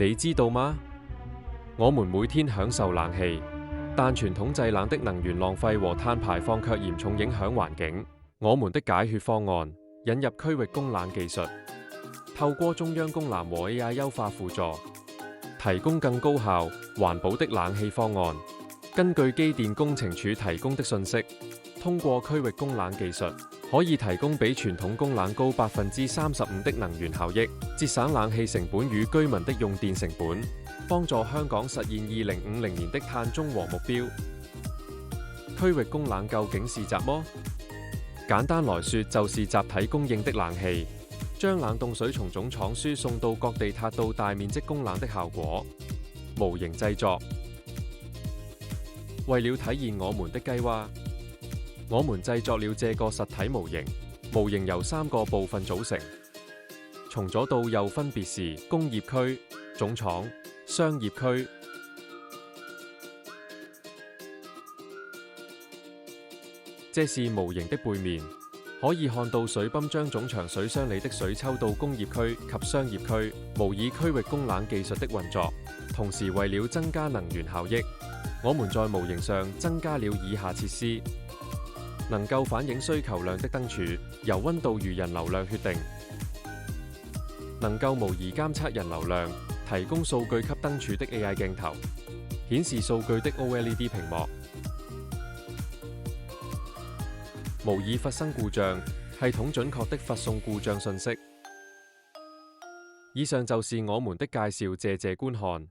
你知道嗎？我們每天享受冷氣，但傳統製冷的能源浪費和碳排放卻嚴重影響環境。我們的解決方案：引入區域供冷技術，透過中央供冷和 AI 優化輔助，提供更高效、環保的冷氣方案。根據機電工程署提供的信息，通過區域供冷技術，可以提供比傳統供冷高35%的能源效益，節省冷氣成本與居民的用電成本，幫助香港實現2050年的碳中和目標。區域供冷究竟是什麼？簡單來說，就是集體供應的冷氣，將冷凍水從總廠輸送到各地，達到大面積供冷的效果。模型製作。為了體現我們的計劃，我們製作了這個實體模型。模型由3個部分組成，從左到右分別是工業區、總廠、商業區。這是模型的背面，可以看到水泵將總長水箱裏的水抽到工業區及商業區，模擬區域供冷技術的運作。同時，為了增加能源效益，我們在模型上增加了以下設施：能夠反映需求量的燈柱，由溫度與人流量決定；能夠模擬監測人流量，提供數據給燈柱的 AI 鏡頭；顯示數據的 OLED 屏幕；模擬發生故障，系統準確的發送故障信息。以上就是我們的介紹，謝謝觀看。